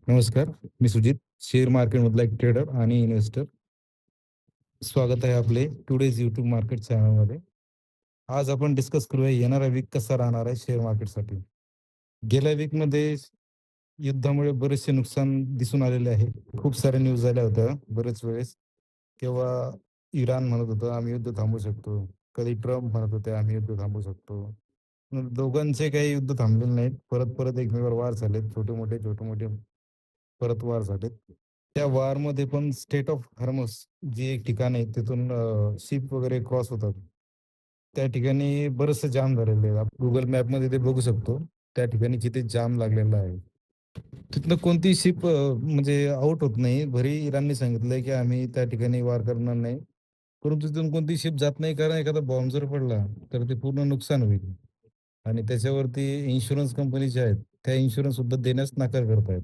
नमस्कार. मी सुजित, शेअर मार्केटमधला एक ट्रेडर आणि इन्व्हेस्टर. स्वागत आहे आपले टुडेज YouTube मार्केट चॅनलमध्ये. आज आपण डिस्कस करूया येणारा वीक कसा राहणार आहे शेअर मार्केटसाठी. गेल्या वीकमध्ये युद्धामुळे बरेचसे नुकसान दिसून आलेले आहे. खूप साऱ्या न्यूज झाल्या होत्या बरेच वेळेस. केव्हा इराण म्हणत होतं, आम्ही युद्ध थांबवू शकतो. कधी ट्रम्प म्हणत होते, आम्ही युद्ध थांबवू शकतो. दोघांचे काही युद्ध थांबलेले नाहीत. परत एकमेकांवर वार झालेत. छोटे-मोठे परत वार झालेत. त्या वॉरमध्ये पण स्टेट ऑफ हॉर्मझ जी एक ठिकाण आहे तिथून शिप वगैरे क्रॉस होतात. त्या ठिकाणी बरचसं जाम झालेलं आहे. आपण Google मॅपमध्ये ते बघू शकतो. त्या ठिकाणी जिथे जाम लागलेला आहे. तिथनं कोणतीही शिप म्हणजे आउट होत नाही. भरी इराणने सांगितलंय, की आम्ही त्या ठिकाणी वार करणार नाही. परंतु तिथून कोणतीही शिप जात नाही कारण एखादा बॉम्ब जर पडला, तर ते पूर्ण नुकसान होईल. आणि त्याच्यावरती इन्शुरन्स कंपनी ज्या आहेत, त्या इन्शुरन्ससुद्धा देण्यास नकार करत आहेत.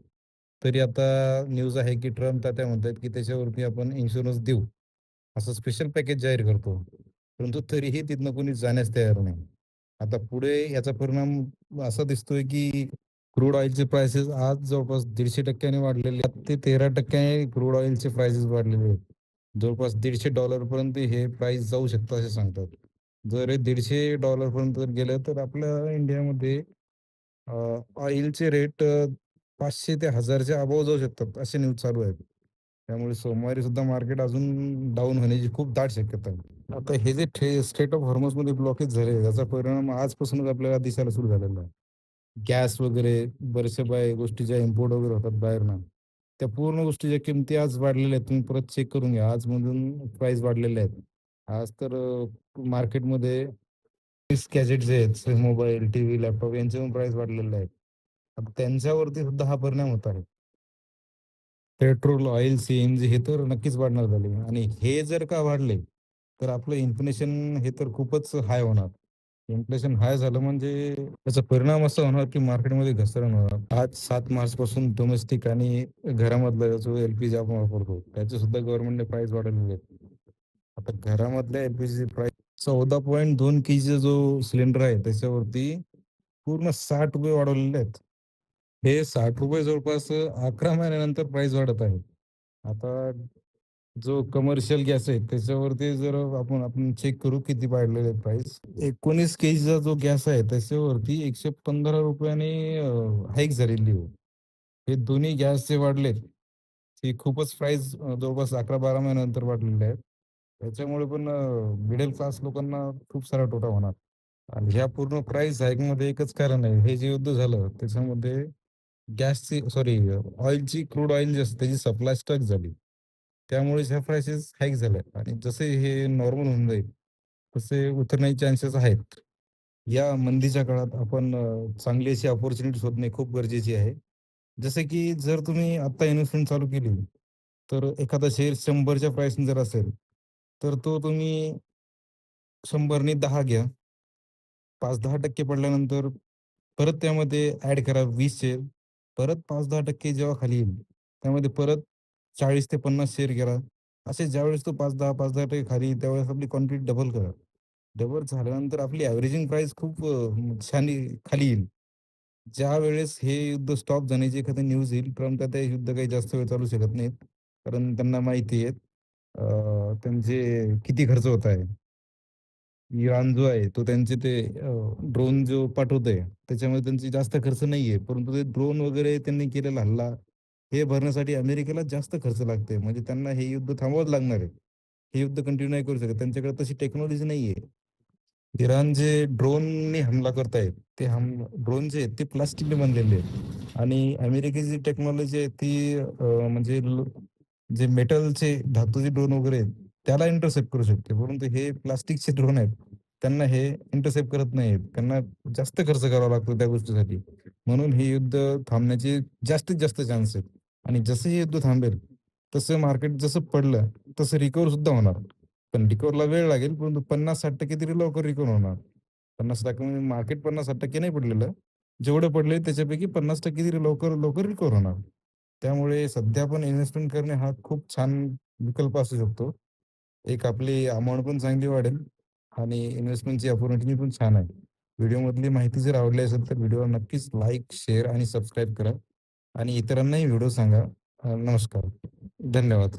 तरी आता न्यूज आहे, की ट्रम्प तात्या म्हणतायत, की त्याच्यावरती आपण इन्शुरन्स देऊ. असं स्पेशल पॅकेज जाहीर करतो. परंतु तरीही तिथनं कोणी जाण्यास तयार नाही. आता पुढे याचा परिणाम असा दिसतोय, की क्रूड ऑइलचे प्राइसेस आज जवळपास 150% वाढलेले आहेत. ते 13% क्रूड ऑइलचे प्राइसेस वाढलेले आहेत. जवळपास $150 पर्यंत हे प्राइस जाऊ शकतं असे सांगतात. जर हे $150 पर्यंत जर गेलं तर आपल्या इंडियामध्ये ऑइलचे रेट 500 ते 1000च्या अबोव्ह जाऊ शकतात असे न्यूज चालू आहेत. त्यामुळे सोमवारी सुद्धा मार्केट अजून डाऊन होण्याची खूप दाट शक्यता आहे. आता हे जे स्ट्रेट ऑफ हॉर्मझमध्ये ब्लॉकेज झाले त्याचा परिणाम आजपासूनच आपल्याला दिसायला सुरू झालेला आहे. गॅस वगैरे बऱ्याचशा गोष्टी ज्या इम्पोर्ट वगैरे होतात बाहेरनं, त्या पूर्ण गोष्टीच्या किमती आज वाढलेल्या आहेत. तुम्ही परत चेक करून घ्या. आजमधून प्राईस वाढलेल्या आहेत. आज तर मार्केटमध्ये गॅजेट जे आहेत, मोबाईल, टीव्ही, लॅपटॉप यांचे पण प्राईस वाढलेले आहेत. आता त्यांच्यावरती सुद्धा हा परिणाम होत आहे. पेट्रोल, ऑइल, CNG हे तर नक्कीच वाढणार झाले आणि हे जर का वाढले, तर आपलं इन्फ्लेशन हे तर खूपच हाय होणार. इन्फ्लेशन हाय झालं म्हणजे त्याचा परिणाम असा होणार, की मार्केटमध्ये घसरण होणार. आज 7 मार्चपासून डोमेस्टिक आणि घरामधला जो LPG आपण वापरतो, त्याचे सुद्धा गव्हर्नमेंटने प्राईस वाढवलेले आहेत. आता घरामधल्या LPGची प्राईस 14.2 केजीचा जो सिलेंडर आहे, त्याच्यावरती पूर्ण ₹60 वाढवलेले आहेत. हे ₹60 जवळपास 11 महिन्यानंतर प्राईस वाढत आहे. आता जो कमर्शियल गॅस आहे त्याच्यावरती जर आपण चेक करू किती वाढलेले आहेत प्राईस. 19 केजीचा जो गॅस आहे त्याच्यावरती ₹115 ने हाईक झालेली आहे. हे दोन्ही गॅस जे वाढलेत, ते खूपच प्राईस जवळपास 11-12 महिन्यानंतर वाढलेले आहेत. त्याच्यामुळे पण मिडल क्लास लोकांना खूप सारा तोटा होणार. आणि ह्या पूर्ण प्राईस हाईकमध्ये एकच कारण आहे. हे जे युद्ध झालं त्याच्यामध्ये गॅसची सॉरी ऑइलची क्रूड ऑइल जी असते त्याची सप्लाय स्टक झाली. त्यामुळेच ह्या प्राइसेस हाईक झाल्या आणि जसे हे नॉर्मल होऊन जाईल, तसे उतरण्याचे चान्सेस आहेत. या मंदीच्या काळात आपण चांगली अशी अपॉर्च्युनिटी शोधणे खूप गरजेची आहे. जसे की जर तुम्ही आत्ता इन्व्हेस्टमेंट चालू केली, तर एखादा शेअर 100च्या प्राइसने जर असेल, तर तो तुम्ही 100 ने 10 घ्या. 5-10% पडल्यानंतर परत त्यामध्ये ॲड करा 20 शेअर. परत 5-10% जेव्हा खाली येईल, त्यामध्ये परत 40 ते 50 शेअर करा. असे ज्यावेळेस तो 5-10, 5-10% खाली येईल, त्यावेळेस आपली क्वांटिटी डबल करा. डबल झाल्यानंतर आपली एव्हरेजिंग प्राईस खूप छान खाली येईल. ज्यावेळेस हे युद्ध स्टॉप जाण्याची एखादी न्यूज येईल, ट्रम्प आता हे युद्ध काही जास्त वेळ चालू शकत नाहीत. कारण त्यांना माहिती आहे त्यांचे किती खर्च होत आहे. इराण जो आहे तो त्यांचे ते ड्रोन जो पाठवतोय, त्याच्यामध्ये त्यांची जास्त खर्च नाहीये. परंतु ते ड्रोन वगैरे त्यांनी केलेला हल्ला, हे भरण्यासाठी अमेरिकेला जास्त खर्च लागतोय. म्हणजे त्यांना हे युद्ध थांबवावंच लागणार आहे. हे युद्ध कंटिन्यू नाही करू शकत. त्यांच्याकडे तशी टेक्नॉलॉजी नाहीये. इराण जे ड्रोनने हमला करतायत, ते ड्रोन जे आहेत ते प्लास्टिकने बनलेले आहेत आणि अमेरिकेची टेक्नॉलॉजी आहे ती म्हणजे जे मेटलचे धातूचे ड्रोन वगैरे आहेत, त्याला इंटरसेप्ट करू शकते. परंतु हे प्लास्टिकचे ड्रोन आहेत, त्यांना हे इंटरसेप्ट करत नाहीत. त्यांना जास्त खर्च करावा लागतो त्या गोष्टीसाठी. म्हणून हे युद्ध थांबण्याचे जास्तीत जास्त चान्स आहेत आणि जसं हे युद्ध थांबेल, तसं मार्केट जसं पडलं, तसं रिकव्हर सुद्धा होणार. पण रिकव्हरला वेळ लागेल, परंतु 50-60% तरी लवकर रिकव्हर होणार. 50% म्हणजे मार्केट 50-60% नाही पडलेलं. जेवढं पडलंय त्याच्यापैकी 50% तरी लवकर लवकर रिकव्हर होणार. त्यामुळे सध्या पण इन्व्हेस्टमेंट करणे हा खूप छान विकल्प असू शकतो. एक आपली अमाउंट पण चांगली वाढेल आणि इन्व्हेस्टमेंटची अपॉर्च्युनिटी पण छान आहे. व्हिडिओमधली माहिती जर आवडली असेल तर व्हिडिओला नक्कीच लाईक, शेअर आणि सबस्क्राईब करा. आणि इतरांनाही व्हिडिओ सांगा. नमस्कार. धन्यवाद.